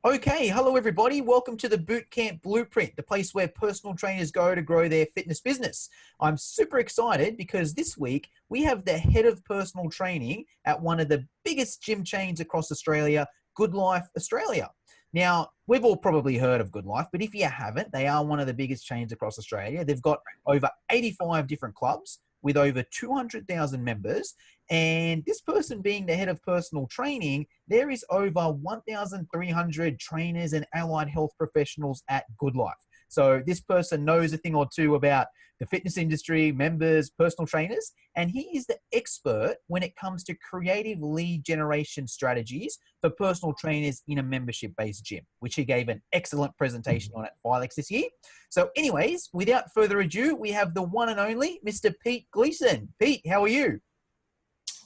Okay, hello everybody. Welcome to the Bootcamp Blueprint, the place where personal trainers go to grow their fitness business. I'm super excited because this week we have the head of personal training at one of the biggest gym chains across Australia, Goodlife Australia. Now, we've all probably heard of Goodlife, but if you haven't, they are one of the biggest chains across Australia. They've got over 85 different clubs with over 200,000 members. And this person being the head of personal training, there is over 1,300 trainers and allied health professionals at Goodlife. So this person knows a thing or two about the fitness industry, members, personal trainers, and he is the expert when it comes to creative lead generation strategies for personal trainers in a membership-based gym, which he gave an excellent presentation on at FILEX this year. So anyways, without further ado, we have the one and only Mr. Pete Gleeson. Pete, how are you?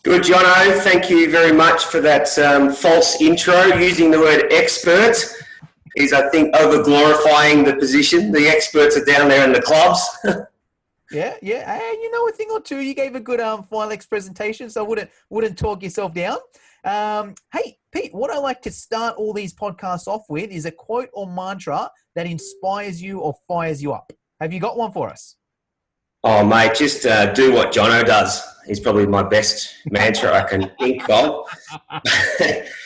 Good, Jono. Thank you very much for that false intro. Using the word expert is, I think, over-glorifying the position. The experts are down there in the clubs. Yeah. Hey, you know a thing or two. You gave a good FILEX presentation, so I wouldn't talk yourself down. Hey, Pete, what I like to start all these podcasts off with is a quote or mantra that inspires you or fires you up. Have you got one for us? Oh, mate, just do what Jono does. He's probably my best mantra I can think of.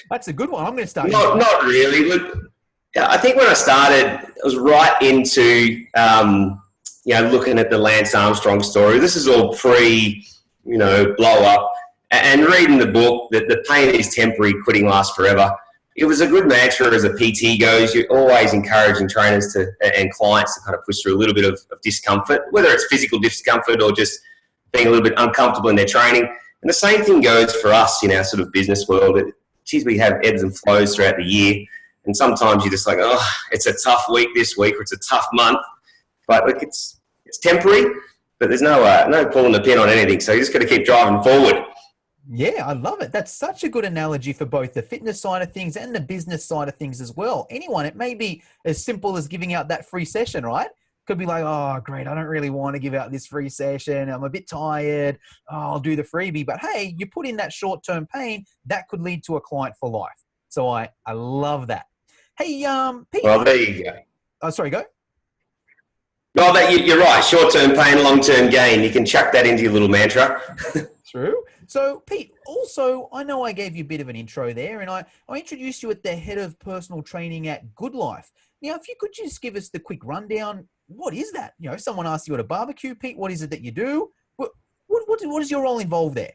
That's a good one. I'm going to start. Not really. Look, I think when I started, I was right into, looking at the Lance Armstrong story. This is all pre, blow up. And reading the book, that the pain is temporary, quitting lasts forever. It was a good mantra as a PT goes. You're always encouraging trainers and clients to kind of push through a little bit of discomfort, whether it's physical discomfort or just being a little bit uncomfortable in their training. And the same thing goes for us in our sort of business world. Geez, we have ebbs and flows throughout the year. And sometimes you're just like, oh, it's a tough week this week, or it's a tough month. But look, it's temporary, but there's no pulling the pin on anything. So you just got to keep driving forward. Yeah, I love it. That's such a good analogy for both the fitness side of things and the business side of things as well. Anyone, it may be as simple as giving out that free session, right? Could be like, oh, great, I don't really want to give out this free session. I'm a bit tired. Oh, I'll do the freebie. But hey, you put in that short-term pain, that could lead to a client for life. So I love that. Hey, Pete. Well, there you go. Oh, sorry, go. No, you're right. Short-term pain, long-term gain. You can chuck that into your little mantra. True. So, Pete, also, I know I gave you a bit of an intro there, and I introduced you as the head of personal training at Goodlife. Now, if you could just give us the quick rundown, what is that? If someone asks you at a barbecue, Pete, what is it that you do? What is your role involved there?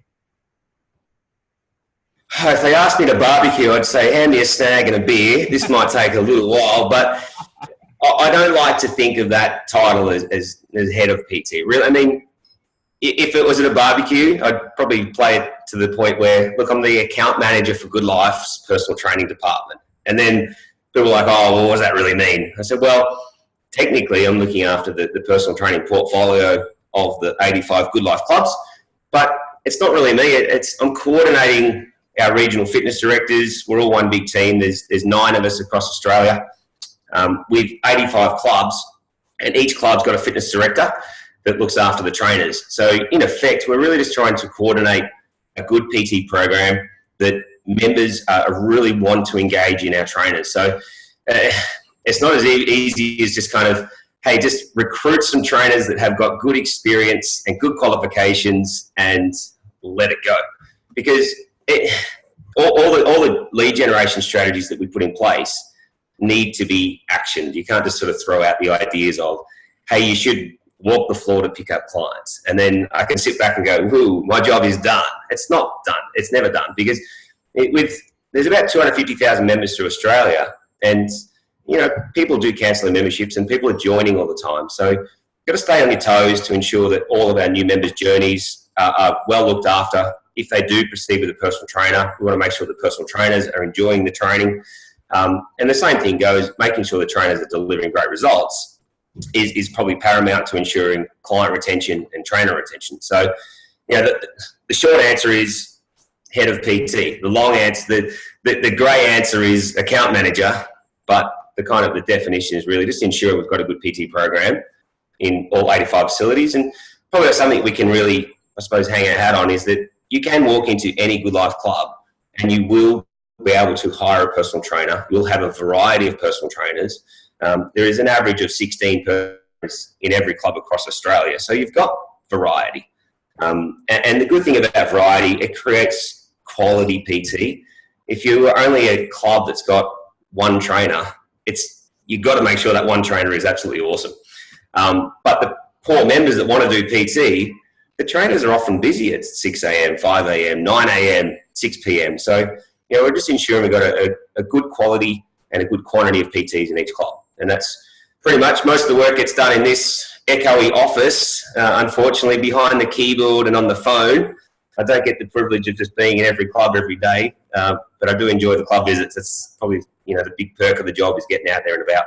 If they asked me to barbecue, I'd say, hand me a snag and a beer. This might take a little while, but I don't like to think of that title as head of PT. Really, I mean, if it was at a barbecue, I'd probably play it to the point where, look, I'm the account manager for Goodlife's personal training department. And then people are like, oh, well, what does that really mean? I said, well, technically I'm looking after the personal training portfolio of the 85 Goodlife clubs, but it's not really me. I'm coordinating our regional fitness directors. We're all one big team. There's 9 of us across Australia with 85 clubs, and each club's got a fitness director that looks after the trainers. So in effect, we're really just trying to coordinate a good PT program that members really want to engage in our trainers. So it's not as easy as just kind of, hey, just recruit some trainers that have got good experience and good qualifications and let it go. Because all the lead generation strategies that we put in place need to be actioned. You can't just sort of throw out the ideas of, hey, you should walk the floor to pick up clients. And then I can sit back and go, ooh, my job is done. It's not done. It's never done, because there's about 250,000 members through Australia, and people do cancel their memberships and people are joining all the time. So you've got to stay on your toes to ensure that all of our new members' journeys are well looked after. If they do proceed with a personal trainer, we want to make sure that personal trainers are enjoying the training. And the same thing goes, making sure the trainers are delivering great results is probably paramount to ensuring client retention and trainer retention. So, the short answer is head of PT. The long answer, the grey answer is account manager, but the definition is really just ensure we've got a good PT program in all 85 facilities. And probably something we can really, I suppose, hang our hat on is that you can walk into any Goodlife club and you will be able to hire a personal trainer. You'll have a variety of personal trainers. There is an average of 16 persons in every club across Australia. So you've got variety. And the good thing about variety, it creates quality PT. If you are only a club that's got one trainer, you've got to make sure that one trainer is absolutely awesome. But the poor members that want to do PT, the trainers are often busy at 6 a.m., 5 a.m., 9 a.m., 6 p.m. So, we're just ensuring we've got a good quality and a good quantity of PTs in each club. And that's pretty much most of the work gets done in this echoey office, unfortunately, behind the keyboard and on the phone. I don't get the privilege of just being in every club every day, but I do enjoy the club visits. That's probably, the big perk of the job is getting out there and about.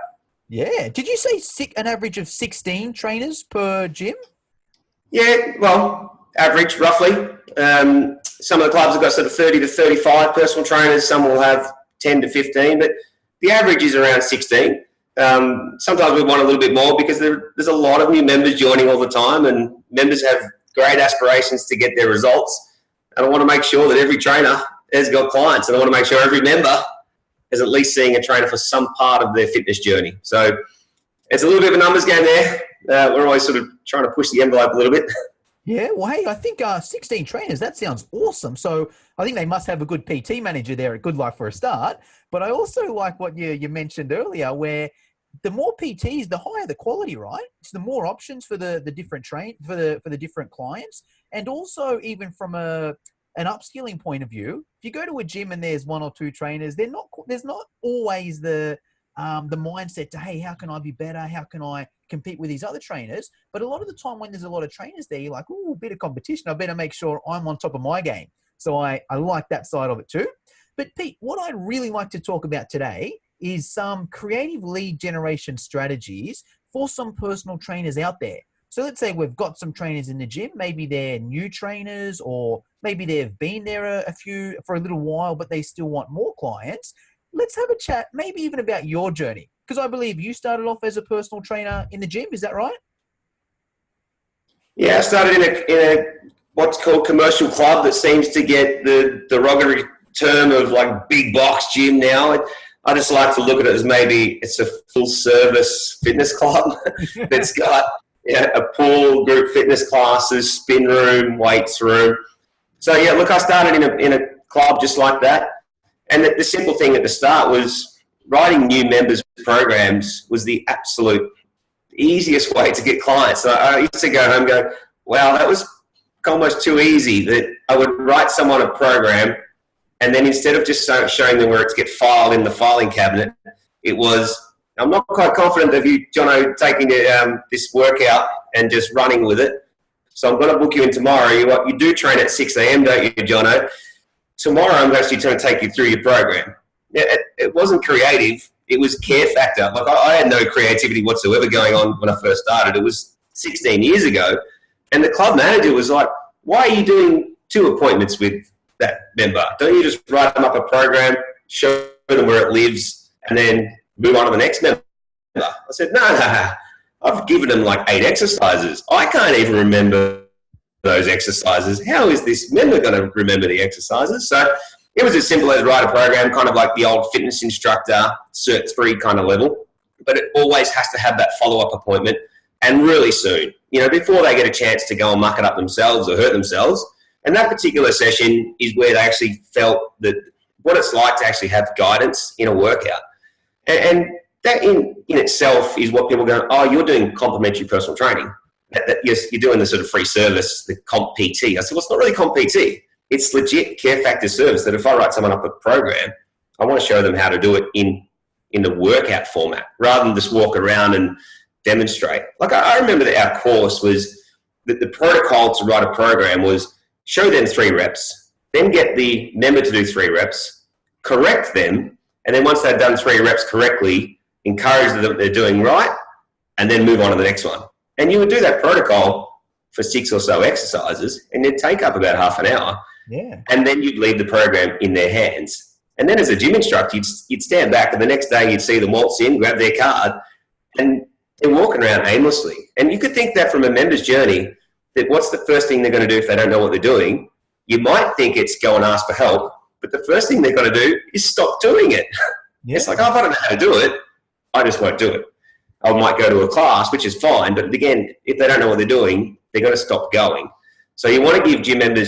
Yeah. Did you say an average of 16 trainers per gym? Yeah, well, average, roughly. Some of the clubs have got sort of 30 to 35 personal trainers. Some will have 10 to 15, but the average is around 16. Sometimes we want a little bit more because there's a lot of new members joining all the time, and members have great aspirations to get their results. And I want to make sure that every trainer has got clients, and I want to make sure every member is at least seeing a trainer for some part of their fitness journey. So it's a little bit of a numbers game there. We're always sort of trying to push the envelope a little bit. Yeah, well, hey, I think 16 trainers, that sounds awesome. So I think they must have a good PT manager there at Goodlife for a start. But I also like what you mentioned earlier, where the more PTs, the higher the quality, right? It's the more options for the different for the different clients. And also even from an upskilling point of view, if you go to a gym and there's one or two trainers, there's not always the mindset to, hey, how can I be better? How can I compete with these other trainers? But a lot of the time when there's a lot of trainers there, you're like, oh, a bit of competition. I better make sure I'm on top of my game. So I like that side of it too. But Pete, what I'd really like to talk about today is some creative lead generation strategies for some personal trainers out there. So let's say we've got some trainers in the gym. Maybe they're new trainers, or maybe they've been there for a little while, but they still want more clients. Let's have a chat, maybe even about your journey, because I believe you started off as a personal trainer in the gym. Is that right? Yeah, I started in a what's called commercial club that seems to get the derogatory term of like big box gym now. I just like to look at it as maybe it's a full service fitness club that's got a pool, group fitness classes, spin room, weights room. So yeah, look, I started in a club just like that. And the simple thing at the start was writing new members programs was the absolute easiest way to get clients. So I used to go home and go, wow, that was almost too easy, that I would write someone a program, and then instead of just showing them where it's get filed in the filing cabinet, it was, I'm not quite confident of you, Jono, taking this workout and just running with it. So I'm going to book you in tomorrow. You do train at 6 a.m., don't you, Jono? Tomorrow I'm actually going to take you through your program. It wasn't creative. It was care factor. Like I had no creativity whatsoever going on when I first started. It was 16 years ago. And the club manager was like, why are you doing 2 appointments with that member? Don't you just write them up a program, show them where it lives, and then move on to the next member? I said, no. I've given them like 8 exercises. I can't even remember those exercises. How is this member going to remember the exercises? So it was as simple as write a program, kind of like the old fitness instructor, Cert 3 kind of level. But it always has to have that follow-up appointment, and really soon, before they get a chance to go and muck it up themselves or hurt themselves. And that particular session is where they actually felt that what it's like to actually have guidance in a workout. And that in itself is what people go, oh, you're doing complimentary personal training. Yes, you're doing the sort of free service, the comp PT. I said, well, it's not really comp PT. It's legit care factor service that if I write someone up a program, I want to show them how to do it in the workout format rather than just walk around and demonstrate. Like I remember that our course was that the protocol to write a program was show them 3 reps, then get the member to do 3 reps, correct them, and then once they've done 3 reps correctly, encourage them that they're doing right, and then move on to the next one. And you would do that protocol for 6 or so exercises, and it'd take up about half an hour. Yeah. And then you'd leave the program in their hands. And then as a gym instructor, you'd stand back, and the next day you'd see them waltz in, grab their card, and they're walking around aimlessly. And you could think that from a member's journey, that what's the first thing they're going to do if they don't know what they're doing? You might think it's go and ask for help, But the first thing they've got to do is stop doing it. Yeah. It's like, oh, if I don't know how to do it, I just won't do it. I might go to a class, which is fine. But again, if they don't know what they're doing, they're going to stop going. So you want to give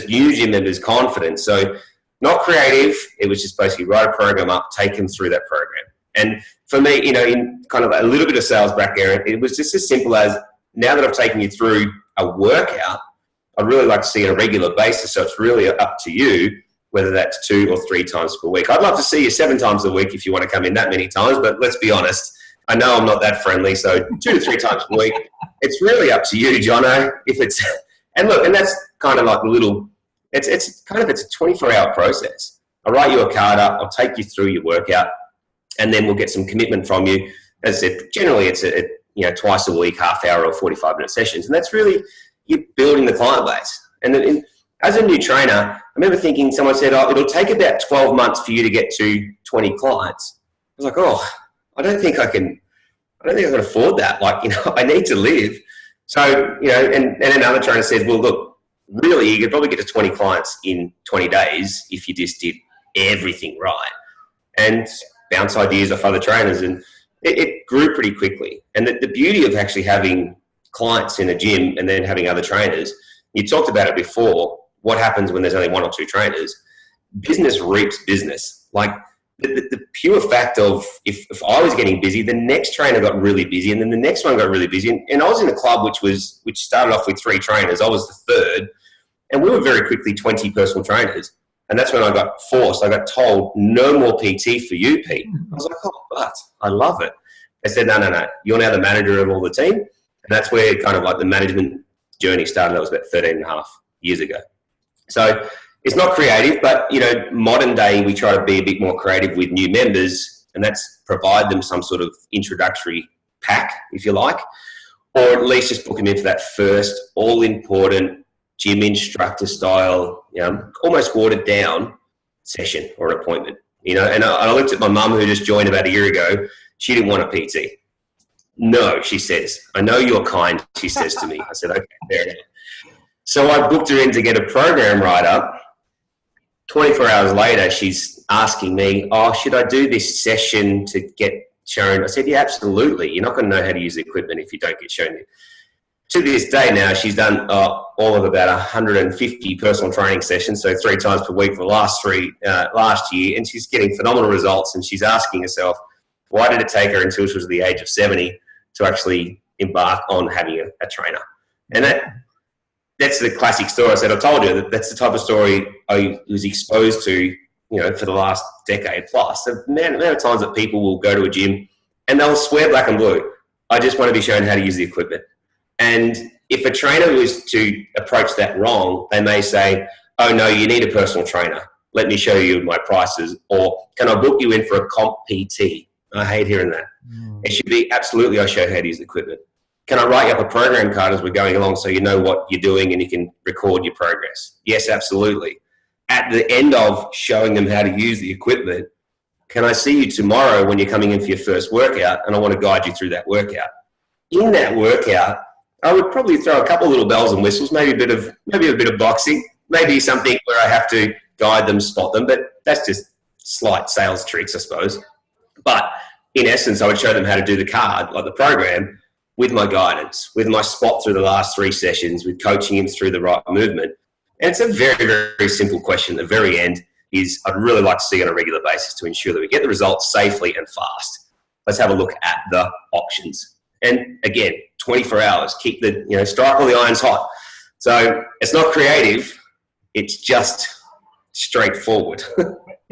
new gym members confidence. So not creative. It was just basically write a program up, take them through that program. And for me, in kind of a little bit of sales background, it was just as simple as, now that I've taken you through a workout, I'd really like to see it on a regular basis. So it's really up to you, whether that's 2 or 3 times per week. I'd love to see you 7 times a week if you want to come in that many times, but let's be honest, I know I'm not that friendly. So 2 to 3 times per week, it's really up to you, Jono. And that's kind of like it's a 24-hour process. I'll write you a card up, I'll take you through your workout, and then we'll get some commitment from you. As I said, generally it's twice a week, half hour or 45-minute sessions. And that's really, you're building the client base. And then as a new trainer, I remember thinking, someone said, oh, it'll take about 12 months for you to get to 20 clients. I was like, oh, I don't think I can afford that. I need to live. So, and another trainer said, well, look, really, you could probably get to 20 clients in 20 days if you just did everything right. And bounce ideas off other trainers. And it grew pretty quickly. And the beauty of actually having clients in a gym and then having other trainers, you talked about it before, what happens when there's only 1 or 2 trainers? Business reaps business. Like the pure fact of if I was getting busy, the next trainer got really busy, and then the next one got really busy. And I was in a club which started off with 3 trainers. I was the 3rd, and we were very quickly 20 personal trainers. And that's when I got told, no more PT for you, Pete. I was like, oh, but I love it. They said, no, you're now the manager of all the team. And that's where kind of like the management journey started. That was about 13 and a half years ago. So it's not creative, but, modern day, we try to be a bit more creative with new members, and that's provide them some sort of introductory pack, if you like, or at least just book them into that first all-important gym instructor style, almost watered down session or appointment, and I looked at my mum, who just joined about a year ago. She didn't want a PT. No, she says, I know you're kind, she says to me. I said, okay, fair enough. So I booked her in to get a program right up. 24 hours later, she's asking me, oh, should I do this session to get shown? I said, yeah, absolutely. You're not going to know how to use the equipment if you don't get shown it. To this day now, she's done all of about 150 personal training sessions, so 3 times per week for the last year, and she's getting phenomenal results. And she's asking herself, why did it take her until she was the age of 70 to actually embark on having a trainer? And that's the classic story. I said, I told you that's the type of story I was exposed to, for the last decade plus. The amount of times that people will go to a gym and they'll swear black and blue, I just want to be shown how to use the equipment. And if a trainer was to approach that wrong, they may say, oh, no, you need a personal trainer. Let me show you my prices. Or can I book you in for a comp PT? I hate hearing that. It should be absolutely, I show you how to use the equipment. Can I write you up a program card as we're going along so you know what you're doing and you can record your progress? Yes, absolutely. At the end of showing them how to use the equipment, can I see you tomorrow when you're coming in for your first workout, and I want to guide you through that workout? In that workout, I would probably throw a couple of little bells and whistles, maybe a bit of boxing, maybe something where I have to guide them, spot them, but that's just slight sales tricks, I suppose. But in essence, I would show them how to do the card, like the program, with my guidance, with my spot through the last 3 sessions, with coaching him through the right movement. And it's a very, very simple question. At the very end is, I'd really like to see on a regular basis to ensure that we get the results safely and fast. Let's have a look at the options. And again, 24 hours, keep strike all the irons hot. So it's not creative. It's just straightforward.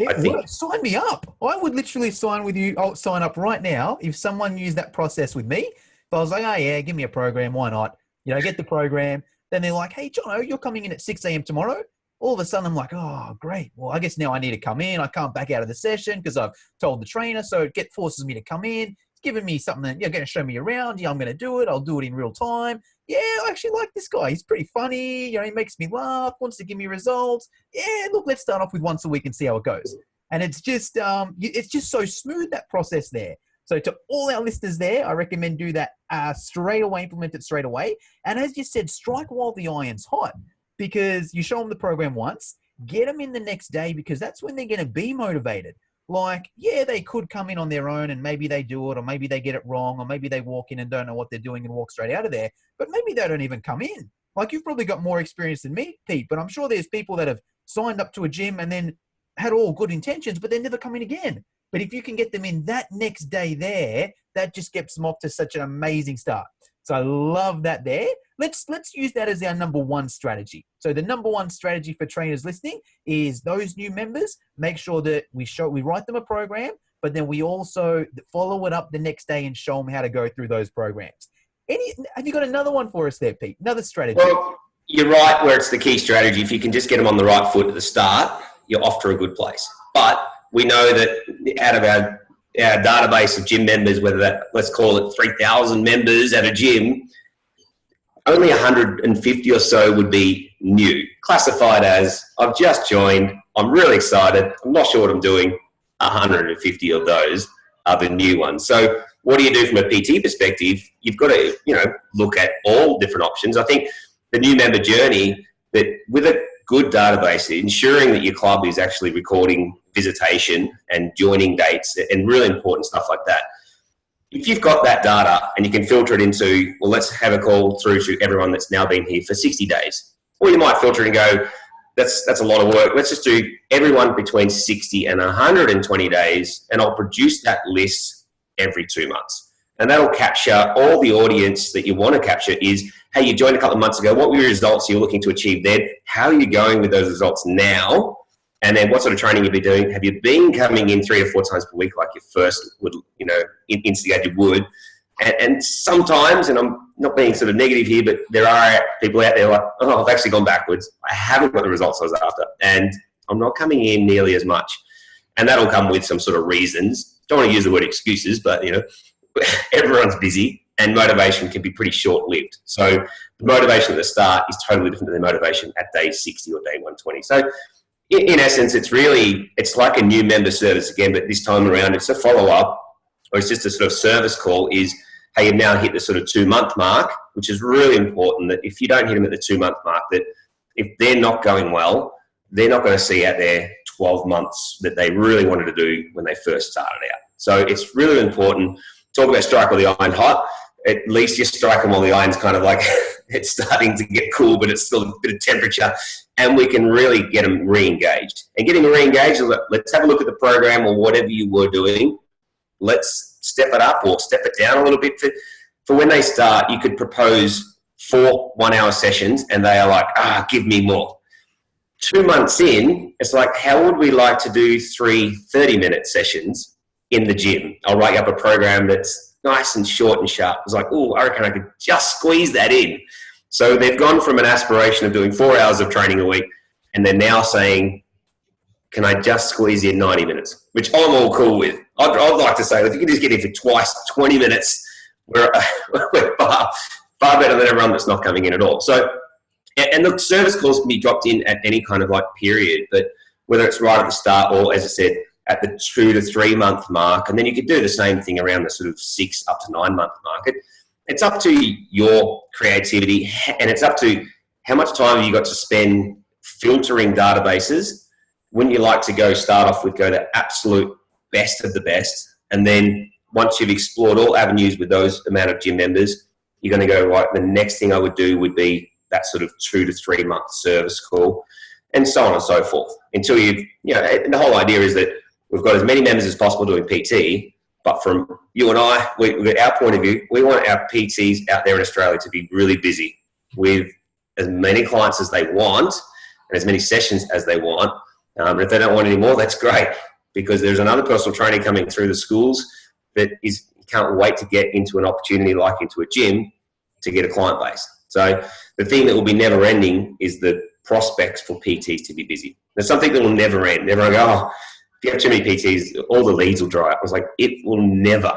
I think. Sign me up. I would literally sign with you. I'll sign up right now if someone used that process with me. If I was like, oh yeah, give me a program, why not? Get the program. Then they're like, hey, Jono, you're coming in at 6 a.m. tomorrow. All of a sudden I'm like, oh, great. Well, I guess now I need to come in. I can't back out of the session because I've told the trainer. So it forces me to come in. It's giving me something that you're going to show me around. Yeah, I'm going to do it. I'll do it in real time. Yeah, I actually like this guy. He's pretty funny. He makes me laugh, wants to give me results. Yeah, look, let's start off with once a week and see how it goes. And it's just so smooth, that process there. So to all our listeners there, I recommend do that straight away, implement it straight away. And as you said, strike while the iron's hot, because you show them the program once, get them in the next day, because that's when they're going to be motivated. Like, yeah, they could come in on their own and maybe they do it, or maybe they get it wrong, or maybe they walk in and don't know what they're doing and walk straight out of there, but maybe they don't even come in. Like, you've probably got more experience than me, Pete, but I'm sure there's people that have signed up to a gym and then had all good intentions, but they never come in again. But if you can get them in that next day there, that just gets them off to such an amazing start. So I love that there. Let's use that as our number one strategy. So the number one strategy for trainers listening is those new members, make sure that we write them a program, but then we also follow it up the next day and show them how to go through those programs. Have you got another one for us there, Pete? Another strategy? Well, you're right where it's the key strategy. If you can just get them on the right foot at the start, you're off to a good place. But we know that out of our database of gym members, whether that, let's call it 3,000 members at a gym, only 150 or so would be new, classified as, I've just joined, I'm really excited, I'm not sure what I'm doing. 150 of those are the new ones. So what do you do from a PT perspective? You've got to, look at all different options. I think the new member journey, that with a good database, ensuring that your club is actually recording visitation and joining dates and really important stuff like that. If you've got that data and you can filter it into, well, let's have a call through to everyone that's now been here for 60 days. Or you might filter it and go, that's a lot of work. Let's just do everyone between 60 and 120 days, and I'll produce that list every 2 months. And that'll capture all the audience that you want to capture is, hey, you joined a couple of months ago. What were your results you're looking to achieve then? How are you going with those results now? And then what sort of training you've been doing? Have you been coming in 3 or 4 times per week like you first would, instigate you would? And sometimes, and I'm not being sort of negative here, but there are people out there like, oh, I've actually gone backwards. I haven't got the results I was after, and I'm not coming in nearly as much. And that'll come with some sort of reasons. Don't want to use the word excuses, but, everyone's busy and motivation can be pretty short-lived. So the motivation at the start is totally different than the motivation at day 60 or day 120. So in essence, it's like a new member service again, but this time around it's a follow-up, or it's just a sort of service call is, hey, you've now hit the sort of 2-month mark, which is really important, that if you don't hit them at the 2-month mark, that if they're not going well, they're not going to see out their 12 months that they really wanted to do when they first started out. So it's really important. Talk about strike while the iron's hot. At least you strike them while the iron's kind of like it's starting to get cool, but it's still a bit of temperature, and we can really get them re-engaged. And getting them re-engaged, let's have a look at the program or whatever you were doing. Let's step it up or step it down a little bit. For when they start, you could propose 4 one-hour sessions, and they are like, give me more. 2 months in, it's like, how would we like to do 3 30-minute sessions in the gym? I'll write you up a program that's nice and short and sharp. It's like, I reckon I could just squeeze that in. So they've gone from an aspiration of doing 4 hours of training a week, and they're now saying, can I just squeeze in 90 minutes? Which I'm all cool with. I'd like to say, if you can just get in for twice 20 minutes, we're far better than everyone that's not coming in at all. So, and the service calls can be dropped in at any kind of like period, but whether it's right at the start or, as I said, at the 2 to 3 month mark, and then you could do the same thing around the sort of 6 up to 9 month mark. It's up to your creativity, and it's up to how much time have you got to spend filtering databases. Wouldn't you like to go the absolute best of the best, and then once you've explored all avenues with those amount of gym members, you're going to go, right, the next thing I would do would be that sort of 2 to 3 month service call, and so on and so forth, until and the whole idea is that we've got as many members as possible doing PT, but from you and I, our point of view, we want our PTs out there in Australia to be really busy with as many clients as they want and as many sessions as they want. But if they don't want any more, that's great, because there's another personal trainer coming through the schools that can't wait to get into an opportunity like into a gym to get a client base. So the thing that will be never ending is the prospects for PTs to be busy. There's something that will never end. Everyone go, if you have too many PTs, all the leads will dry up. I was like, it will never,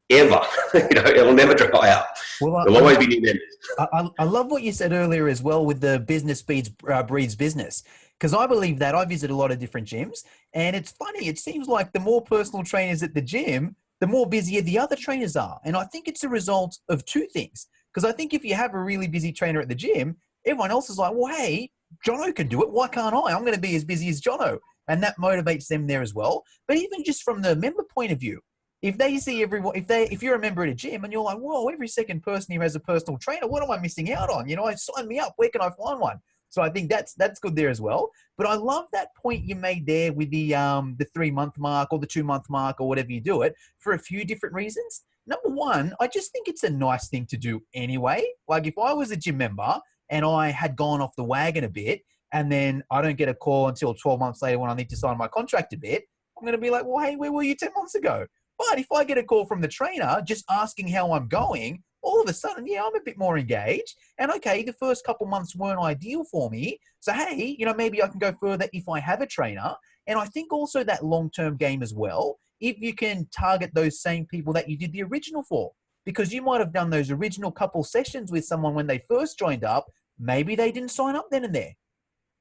ever, it will never dry up. Well, there'll always be new members. I love what you said earlier as well with the business breeds business. Because I believe that. I visit a lot of different gyms, and it's funny. It seems like the more personal trainers at the gym, the more busier the other trainers are. And I think it's a result of 2 things. Because I think if you have a really busy trainer at the gym, everyone else is like, well, hey, Jono can do it. Why can't I? I'm going to be as busy as Jono. And that motivates them there as well. But even just from the member point of view, if they see everyone, if you're a member at a gym and you're like, whoa, every second person here has a personal trainer, what am I missing out on? Sign me up. Where can I find one? So I think that's good there as well. But I love that point you made there with the 3-month mark or the 2-month mark or whatever you do it for a few different reasons. Number one, I just think it's a nice thing to do anyway. Like if I was a gym member and I had gone off the wagon a bit and then I don't get a call until 12 months later when I need to sign my contract a bit, I'm going to be like, well, hey, where were you 10 months ago? But if I get a call from the trainer just asking how I'm going, all of a sudden, yeah, I'm a bit more engaged. And okay, the first couple months weren't ideal for me. So, hey, maybe I can go further if I have a trainer. And I think also that long-term game as well, if you can target those same people that you did the original for, because you might have done those original couple sessions with someone when they first joined up. Maybe they didn't sign up then and there.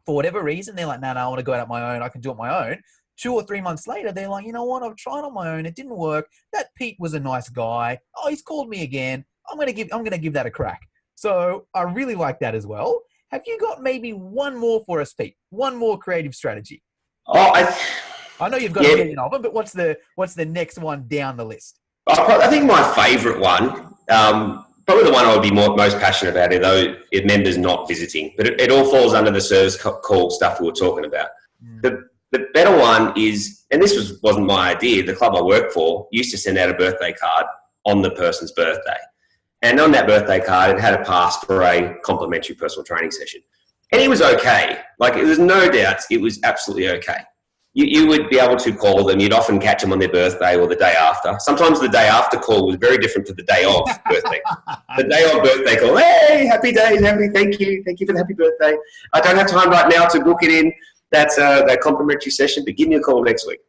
For whatever reason, they're like, no, I want to go out on my own. I can do it my own. 2 or 3 months later, they're like, you know what? I've tried on my own. It didn't work. That Pete was a nice guy. Oh, he's called me again. I'm gonna give that a crack. So I really like that as well. Have you got maybe one more for us, Pete? One more creative strategy? Oh, I know you've got a million of them, but what's the next one down the list? I think my favourite one, probably the one I would be most passionate about, though if members not visiting, but it all falls under the service call stuff we were talking about. The better one is, and this wasn't my idea, the club I work for used to send out a birthday card on the person's birthday. And on that birthday card, it had a pass for a complimentary personal training session. And it was okay. Like, there's no doubts, it was absolutely okay. You would be able to call them. You'd often catch them on their birthday or the day after. Sometimes the day after call was very different to the day of birthday. The day of birthday call, hey, happy days, thank you for the happy birthday. I don't have time right now to book it in. That's that complimentary session, but give me a call next week.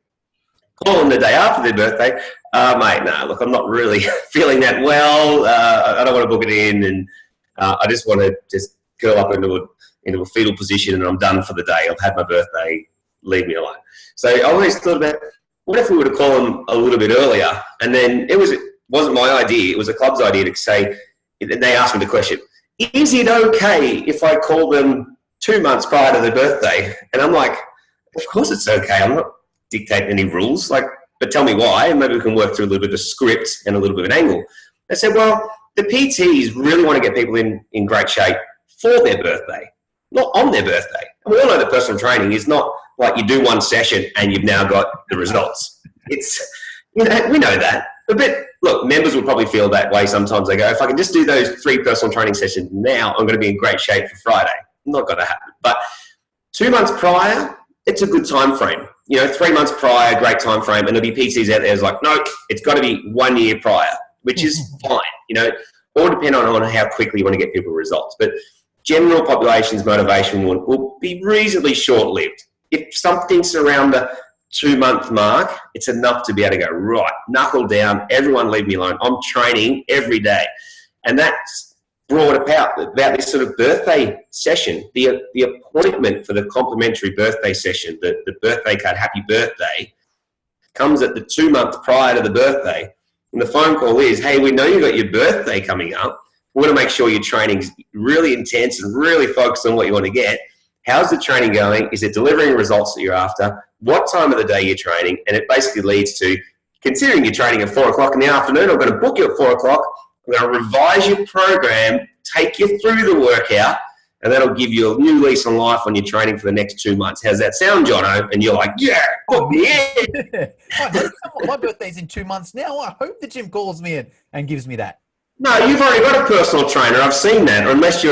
Call them the day after their birthday. Mate, no, look, I'm not really feeling that well. I don't want to book it in, and I just want to just curl up into a fetal position, and I'm done for the day. I've had my birthday. Leave me alone. So I always thought about, what if we were to call them a little bit earlier? And then it wasn't my idea. It was the club's idea to say, they asked me the question, is it okay if I call them 2 months prior to their birthday? And I'm like, of course it's okay. I'm not dictating any rules. But tell me why, and maybe we can work through a little bit of script and a little bit of an angle. I said, well, the PTs really want to get people in great shape for their birthday, not on their birthday. And we all know that personal training is not like you do one session and you've now got the results. It's, we know that. But look, members will probably feel that way sometimes. They go, if I can just do those 3 personal training sessions now, I'm going to be in great shape for Friday. Not going to happen. But 2 months prior, it's a good time frame. 3 months prior, great time frame. And there'll be PTs out there who's like, no, it's got to be 1 year prior, which is fine. All depend on how quickly you want to get people results. But general population's motivation will be reasonably short-lived. If something's around the 2 month mark, it's enough to be able to go, right, knuckle down, everyone leave me alone. I'm training every day. And that's brought about this sort of birthday session, the appointment for the complimentary birthday session, the birthday card, happy birthday, comes at the 2 months prior to the birthday. And the phone call is, hey, we know you've got your birthday coming up. We want to make sure your training's really intense and really focused on what you want to get. How's the training going? Is it delivering results that you're after? What time of the day you're training? And it basically leads to, considering you're training at 4 o'clock in the afternoon, I'm going to book you at 4 o'clock. I'm going to revise your program, take you through the workout, and that'll give you a new lease on life on your training for the next 2 months. How's that sound, Jono? And you're like, yeah, book me in. My birthday's in 2 months now. I hope the gym calls me in and gives me that. No, you've already got a personal trainer. I've seen that. Or unless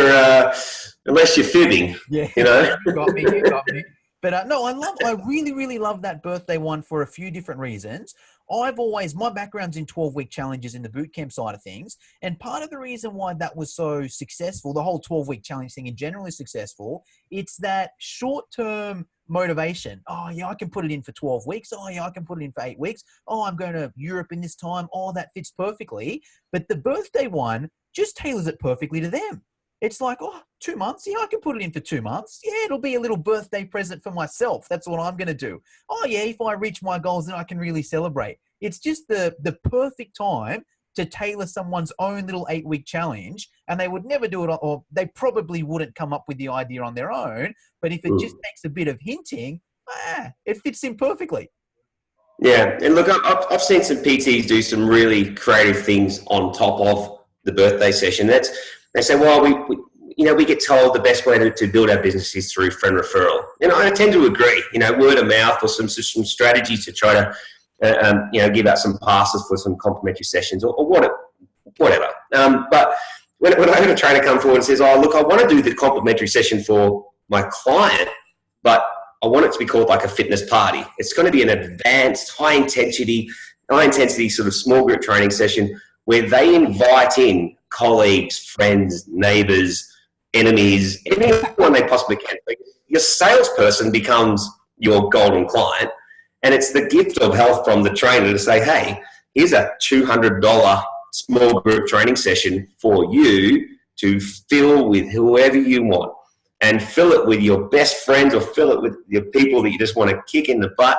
you're fibbing. Yeah, you got me. But no, I really, really love that birthday one for a few different reasons. My background's in 12-week challenges in the bootcamp side of things. And part of the reason why that was so successful, the whole 12-week challenge thing in general is successful, it's that short-term motivation. Oh, yeah, I can put it in for 12 weeks. Oh, yeah, I can put it in for 8 weeks. Oh, I'm going to Europe in this time. Oh, that fits perfectly. But the birthday one just tailors it perfectly to them. It's like, 2 months? Yeah, I can put it in for 2 months. Yeah, it'll be a little birthday present for myself. That's what I'm going to do. Oh, yeah, if I reach my goals, then I can really celebrate. It's just the perfect time to tailor someone's own little 8-week challenge, and they would never do it, or they probably wouldn't come up with the idea on their own. But if it just takes a bit of hinting, it fits in perfectly. Yeah, and look, I've seen some PTs do some really creative things on top of the birthday session. They say, well, we get told the best way to build our business is through friend referral. And I tend to agree, word of mouth or some strategies to try to, give out some passes for some complimentary sessions or whatever. But when I have a trainer come forward and says, oh, look, I want to do the complimentary session for my client, but I want it to be called like a fitness party. It's going to be an advanced, high intensity sort of small group training session where they invite in colleagues, friends, neighbors, enemies, anyone they possibly can. Your salesperson becomes your golden client, and it's the gift of health from the trainer to say, hey, here's a $200 small group training session for you to fill with whoever you want. And fill it with your best friends or fill it with your people that you just want to kick in the butt.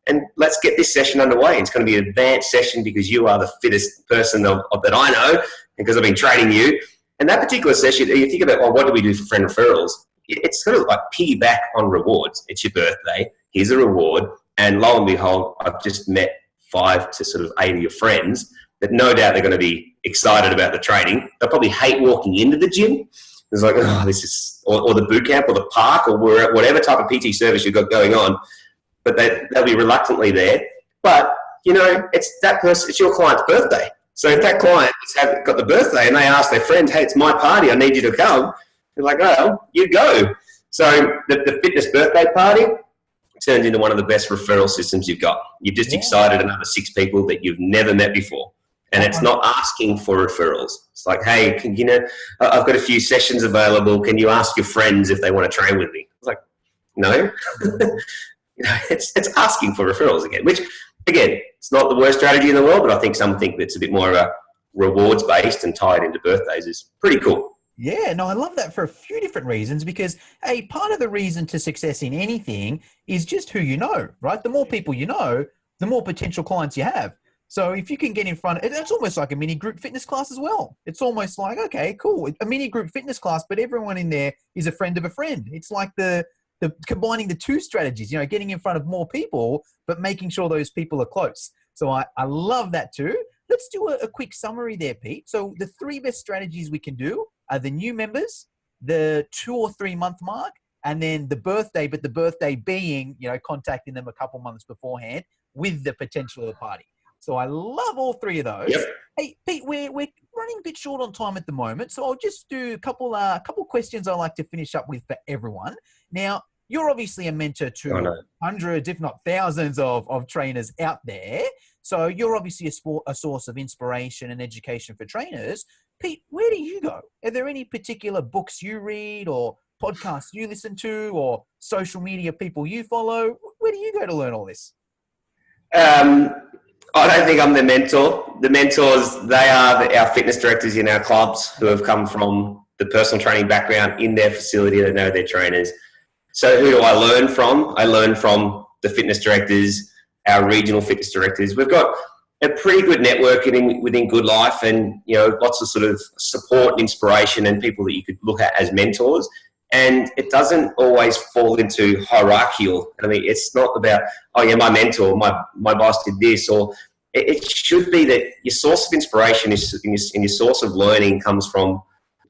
And let's get this session underway. It's going to be an advanced session because you are the fittest person that I know because I've been training you. And that particular session, you think about, well, what do we do for friend referrals? It's sort of like piggyback on rewards. It's your birthday. Here's a reward. And lo and behold, I've just met 5 to sort of 8 of your friends that no doubt they're going to be excited about the training. They'll probably hate walking into the gym. It's like, oh, this is, or the boot camp or the park or whatever type of PT service you've got going on, but they'll be reluctantly there. But, it's that person, it's your client's birthday. So if that client has got the birthday and they ask their friends, hey, it's my party, I need you to come, they're like, oh, you go. So the fitness birthday party turns into one of the best referral systems you've got. You've just excited another 6 people that you've never met before. And it's not asking for referrals. It's like, hey, I've got a few sessions available. Can you ask your friends if they want to train with me? It's like, no. It's asking for referrals again, which, again, it's not the worst strategy in the world, but I think some think that's a bit more of a rewards-based and tied into birthdays is pretty cool. Yeah, no, I love that for a few different reasons because, part of the reason to success in anything is just who you know, right? The more people you know, the more potential clients you have. So if you can get in front, it's almost like a mini group fitness class as well. It's almost like, okay, cool, a mini group fitness class, but everyone in there is a friend of a friend. It's like the combining the two strategies, getting in front of more people, but making sure those people are close. So I love that too. Let's do a quick summary there, Pete. So the 3 best strategies we can do are the new members, the 2 or 3 month mark, and then the birthday, but the birthday being, contacting them a couple months beforehand with the potential of the party. So I love all 3 of those. Yep. Hey, Pete, we're running a bit short on time at the moment, so I'll just do a couple questions I like to finish up with for everyone. Now, you're obviously a mentor to hundreds, if not thousands of trainers out there. So you're obviously a source of inspiration and education for trainers. Pete, where do you go? Are there any particular books you read or podcasts you listen to or social media people you follow? Where do you go to learn all this? I don't think I'm the mentor. The mentors, they are our fitness directors in our clubs who have come from the personal training background in their facility. They know their trainers. So who do I learn from? I learn from the fitness directors, our regional fitness directors. We've got a pretty good network within Goodlife and, lots of sort of support and inspiration and people that you could look at as mentors. And it doesn't always fall into hierarchical. I mean, it's not about, oh yeah, my mentor, my boss did this, or it should be that your source of inspiration and your source of learning comes from,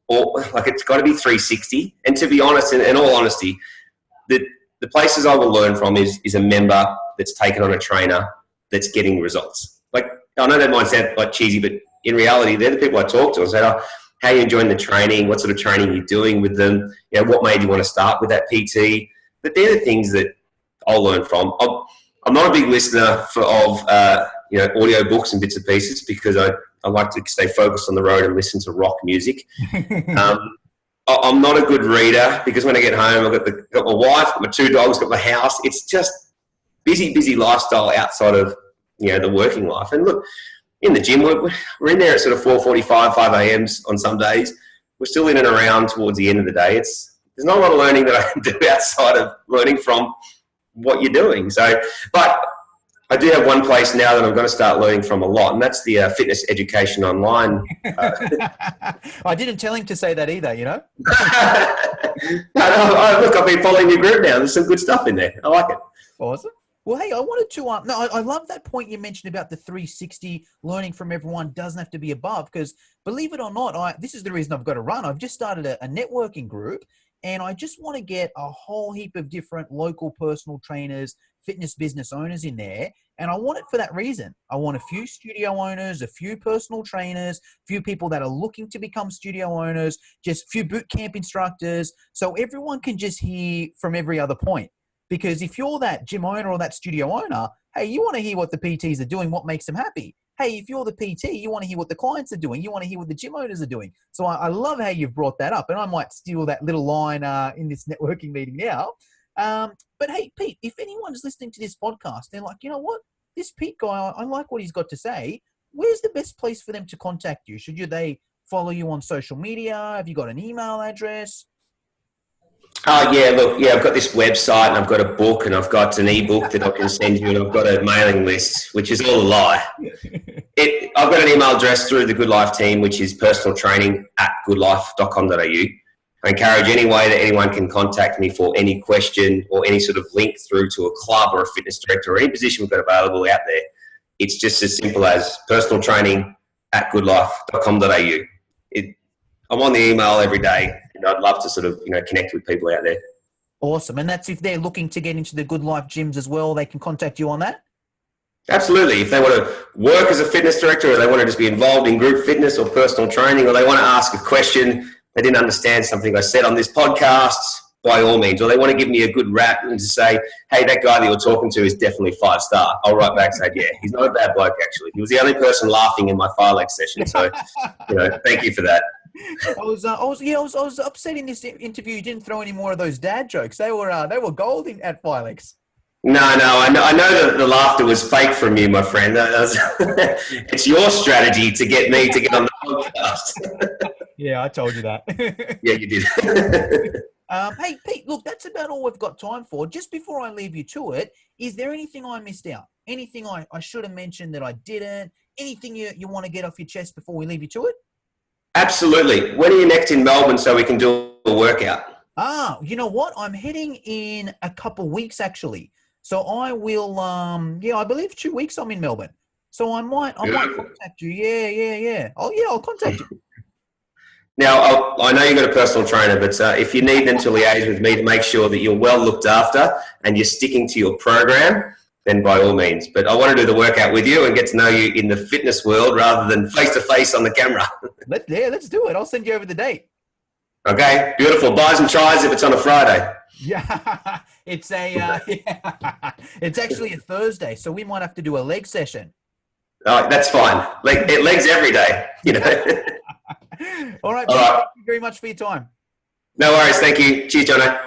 it's got to be 360. And to be honest, in all honesty, the places I will learn from is a member that's taken on a trainer that's getting results. Like, I know that might sound like cheesy, but in reality, they're the people I talk to. I say, oh, how are you enjoying the training? What sort of training you're doing with them? What made you want to start with that PT? But they're the things that I'll learn from. I'm not a big listener of audio books and bits and pieces because I like to stay focused on the road and listen to rock music. I'm not a good reader because when I get home, I've got my wife, got my 2 dogs, got my house. It's just busy lifestyle outside of the working life. And look, in the gym, we're in there at sort of 4:45, 5 a.m. on some days. We're still in and around towards the end of the day. There's not a lot of learning that I can do outside of learning from what you're doing. So, but I do have one place now that I'm going to start learning from a lot, and that's the Fitness Education Online. I didn't tell him to say that either, you know? Look, I've been following your group now. There's some good stuff in there. I like it. Awesome. Well, hey, I wanted to, I love that point you mentioned about the 360, learning from everyone doesn't have to be above, because believe it or not, this is the reason I've got to run. I've just started a networking group, and I just want to get a whole heap of different local personal trainers, fitness business owners in there. And I want it for that reason. I want a few studio owners, a few personal trainers, a few people that are looking to become studio owners, just a few boot camp instructors, so everyone can just hear from every other point. Because if you're that gym owner or that studio owner, hey, you want to hear what the PTs are doing, what makes them happy. Hey, if you're the PT, you want to hear what the clients are doing. You want to hear what the gym owners are doing. So I love how you've brought that up. And I might steal that little line in this networking meeting now. But hey, Pete, if anyone's listening to this podcast, they're like, you know what? This Pete guy, I like what he's got to say. Where's the best place for them to contact you? They follow you on social media? Have you got an email address? I've got this website, and I've got a book, and I've got an ebook that I can send you, and I've got a mailing list, which is all a lie. I've got an email address through the Goodlife team, which is personaltraining@goodlife.com.au. I encourage any way that anyone can contact me for any question or any sort of link through to a club or a fitness director or any position we've got available out there. It's just as simple as personaltraining@goodlife.com.au. I'm on the email every day, and I'd love to sort of, connect with people out there. Awesome. And that's if they're looking to get into the Goodlife gyms as well, they can contact you on that? Absolutely. If they want to work as a fitness director, or they want to just be involved in group fitness or personal training, or they want to ask a question, they didn't understand something I said on this podcast, by all means, or they want to give me a good rap and to say, hey, that guy that you're talking to is definitely 5-star. I'll write back and say, yeah, he's not a bad bloke, actually. He was the only person laughing in my FILEX session. So, thank you for that. I was upset in this interview you didn't throw any more of those dad jokes. They were gold at FILEX. No, I know that the laughter was fake from you, my friend. It's your strategy to get me to get on the podcast. Yeah, I told you that. Yeah, you did. Hey, Pete, look, that's about all we've got time for. Just before I leave you to it, is there anything I missed out? Anything I should have mentioned that I didn't? Anything you want to get off your chest before we leave you to it? Absolutely. When are you next in Melbourne so we can do a workout? You know what? I'm heading in a couple weeks, actually. So I will, I believe 2 weeks I'm in Melbourne. So I might contact you. Yeah. I'll contact you. Now, I know you've got a personal trainer, but if you need them to liaise with me to make sure that you're well looked after and you're sticking to your program, then by all means. But I want to do the workout with you and get to know you in the fitness world rather than face-to-face on the camera. Let's do it. I'll send you over the date. Okay, beautiful. Buys and tries if it's on a Friday. Yeah, it's it's actually a Thursday, so we might have to do a leg session. Oh, that's fine. Legs every day, All right. Thank you very much for your time. No worries. Thank you. Cheers, Jono.